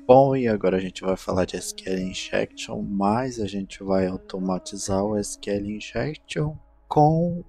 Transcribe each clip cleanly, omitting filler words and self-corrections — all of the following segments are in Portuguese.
Bom, e agora a gente vai falar de SQL Injection, mas a gente vai automatizar o SQL Injection com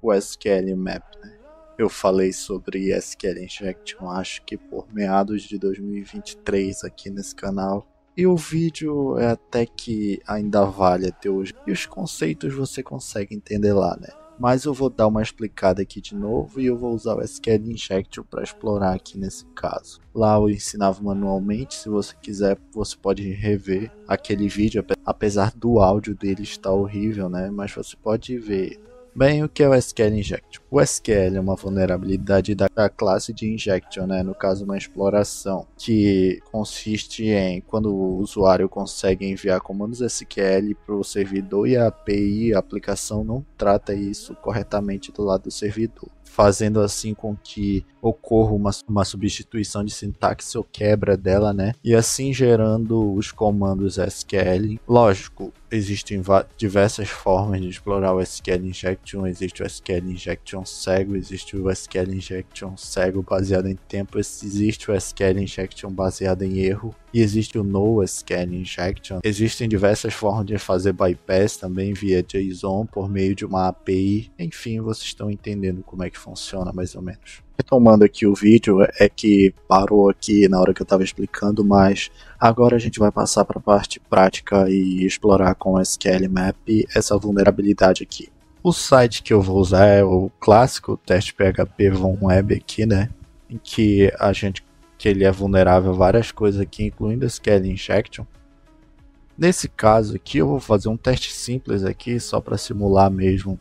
o SQL Map, né? Eu falei sobre SQL Injection, acho que por meados de 2023 aqui nesse canal. E o vídeo é até que ainda vale até hoje. E os conceitos você consegue entender lá, né? Mas eu vou dar uma explicada aqui de novo e eu vou usar o SQL Injection para explorar aqui nesse caso. Lá eu ensinava manualmente, se você quiser você pode rever aquele vídeo, apesar do áudio dele estar horrível, né? Mas você pode ver. Bem, o que é o SQL Injection? O SQL é uma vulnerabilidade da classe de Injection, né? No caso, uma exploração, que consiste em quando o usuário consegue enviar comandos SQL para o servidor e a API, a aplicação, não trata isso corretamente do lado do servidor, fazendo assim com que ocorra uma substituição de sintaxe ou quebra dela, né? E assim gerando os comandos SQL. Lógico, existem diversas formas de explorar o SQL Injection. Existe o SQL Injection cego, existe o SQL Injection cego baseado em tempo, existe o SQL Injection baseado em erro, e existe o NoSQL Injection. Existem diversas formas de fazer bypass também via JSON por meio de uma API. Enfim, vocês estão entendendo como é que funciona mais ou menos. Retomando aqui o vídeo, é que parou aqui na hora que eu estava explicando, mas agora a gente vai passar para a parte prática e explorar com o SQL Map essa vulnerabilidade aqui. O site que eu vou usar é o clássico teste PHP Von Web aqui, né? Em que ele é vulnerável a várias coisas aqui, incluindo SQL Injection. Nesse caso aqui eu vou fazer um teste simples aqui, só para simular mesmo,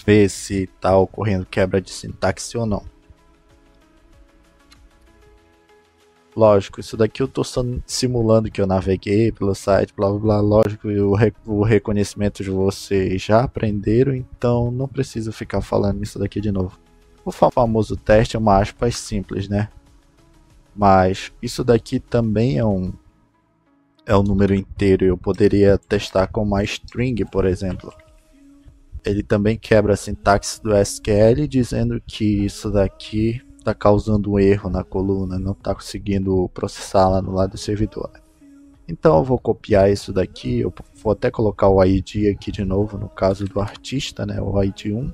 ver se está ocorrendo quebra de sintaxe ou não. Lógico, isso daqui eu estou simulando que eu naveguei pelo site, blá blá blá. Lógico, o reconhecimento de vocês já aprenderam, então não preciso ficar falando isso daqui de novo. O famoso teste é uma aspas simples, né? Mas isso daqui também é um número inteiro. Eu poderia testar com uma string, por exemplo. Ele também quebra a sintaxe do SQL, dizendo que isso daqui está causando um erro na coluna, não está conseguindo processar lá no lado do servidor. Então eu vou copiar isso daqui, eu vou até colocar o ID aqui de novo, no caso do artista, né, o ID 1.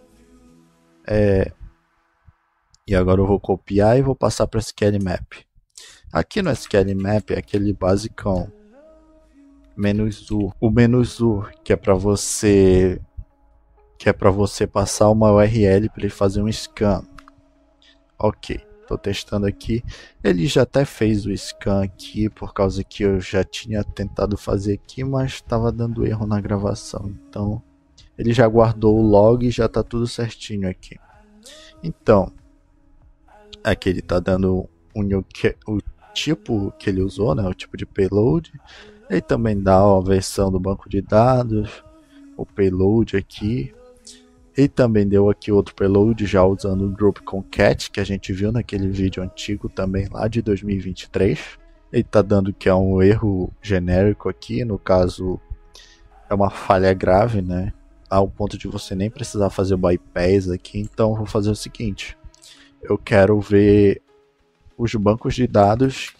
E agora eu vou copiar e vou passar para o SQL Map. Aqui no SQL Map é aquele basicão, -u. O -u que é para você passar uma URL para ele fazer um scan. Ok, estou testando aqui. Ele já até fez o scan aqui, por causa que eu já tinha tentado fazer aqui, mas estava dando erro na gravação. Então, ele já guardou o log e já está tudo certinho aqui. Então, aqui ele está dando o tipo que ele usou, né, o tipo de payload. Ele também dá a versão do banco de dados, o payload aqui. Ele também deu aqui outro payload já usando o group concat, que a gente viu naquele vídeo antigo também lá de 2023. Ele está dando que é um erro genérico aqui, no caso é uma falha grave, né? Ao ponto de você nem precisar fazer o bypass aqui. Então eu vou fazer o seguinte, eu quero ver os bancos de dados,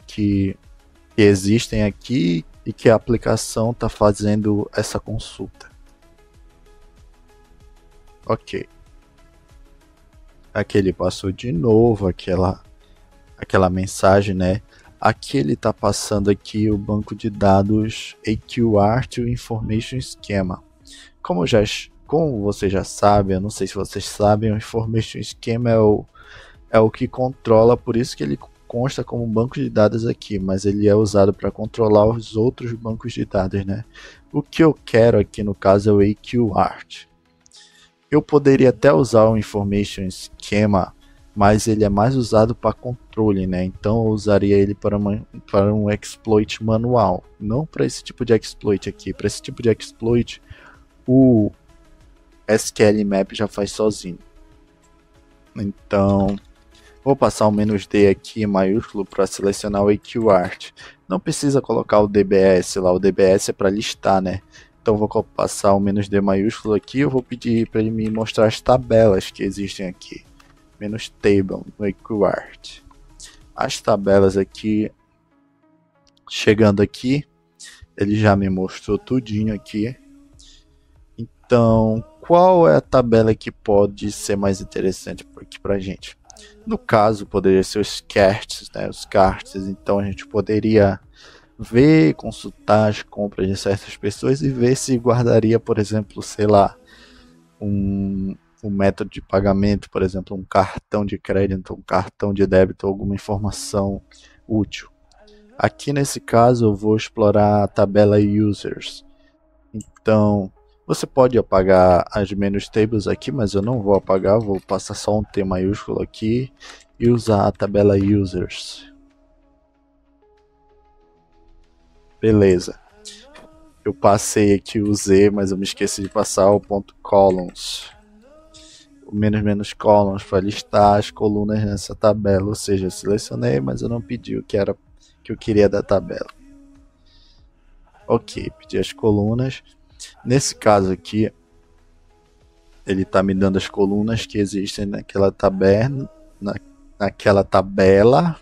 que existem aqui e que a aplicação está fazendo essa consulta. Ok. Aqui ele passou de novo aquela mensagem, né? Aqui ele está passando aqui o banco de dados AQR Information Schema. Como você já sabe, eu não sei se vocês sabem, o Information Schema é o que controla, por isso que ele consta como banco de dados aqui, mas ele é usado para controlar os outros bancos de dados, né? O que eu quero aqui no caso é o AQR. Eu poderia até usar o Information Schema, mas ele é mais usado para controle, né? Então eu usaria ele para um exploit manual, não para esse tipo de exploit aqui. Para esse tipo de exploit, o SQL Map já faz sozinho. Então, vou passar o "-d" aqui em maiúsculo para selecionar o AQR. Não precisa colocar o DBS lá, o DBS é para listar, né? Então vou passar o "-d" maiúsculo aqui, eu vou pedir para ele me mostrar as tabelas que existem aqui. -table no AQR. as tabelas aqui. Chegando aqui, ele já me mostrou tudinho aqui. Então, qual é a tabela que pode ser mais interessante aqui pra gente? No caso, poderia ser os carts, né? Os carts. Então, a gente poderia ver, consultar as compras de certas pessoas e ver se guardaria, por exemplo, sei lá, um método de pagamento, por exemplo, um cartão de crédito, um cartão de débito, alguma informação útil. Aqui nesse caso eu vou explorar a tabela Users. Então, você pode apagar as menus tables aqui, mas eu não vou apagar, vou passar só um T maiúsculo aqui e usar a tabela Users. Beleza. Eu passei aqui o Z, mas eu me esqueci de passar o ponto columns. O menos columns para listar as colunas nessa tabela, ou seja, eu selecionei, mas eu não pedi o que era que eu queria da tabela. Ok, pedi as colunas. Nesse caso aqui, ele está me dando as colunas que existem naquela taberna, naquela taberna,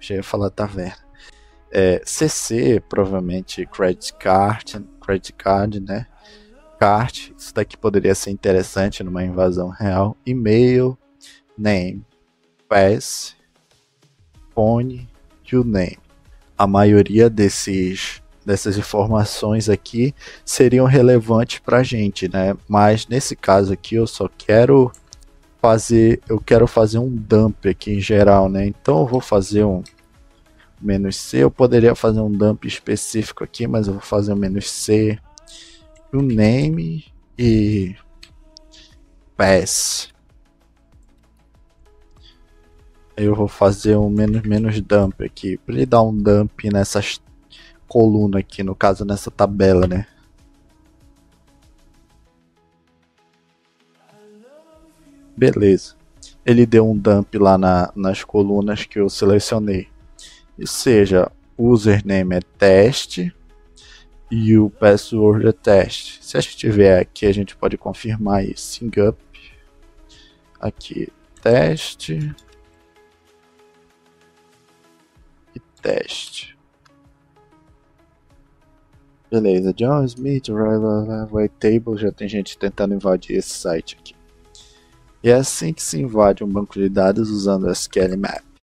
já ia falar taverna. CC, provavelmente credit card, né? Cart, isso daqui poderia ser interessante numa invasão real. E-mail, name, pass, phone, name. A maioria dessas informações aqui seriam relevantes para a gente, né? Mas nesse caso aqui eu só quero fazer, um dump aqui em geral, né? Então eu vou fazer um "-c", eu poderia fazer um dump específico aqui, mas eu vou fazer um "-c", o name e pass. Eu vou fazer um "-dump" aqui, para ele dar um dump nessas colunas aqui, no caso nessa tabela, né? Beleza. Ele deu um dump lá nas colunas que eu selecionei. Ou seja, o username é teste e o password é teste. Se a gente vier aqui, a gente pode confirmar isso. Singup. Aqui, teste e teste. Beleza, John Smith, White Table, já tem gente tentando invadir esse site aqui. E é assim que se invade um banco de dados usando o SQL Map.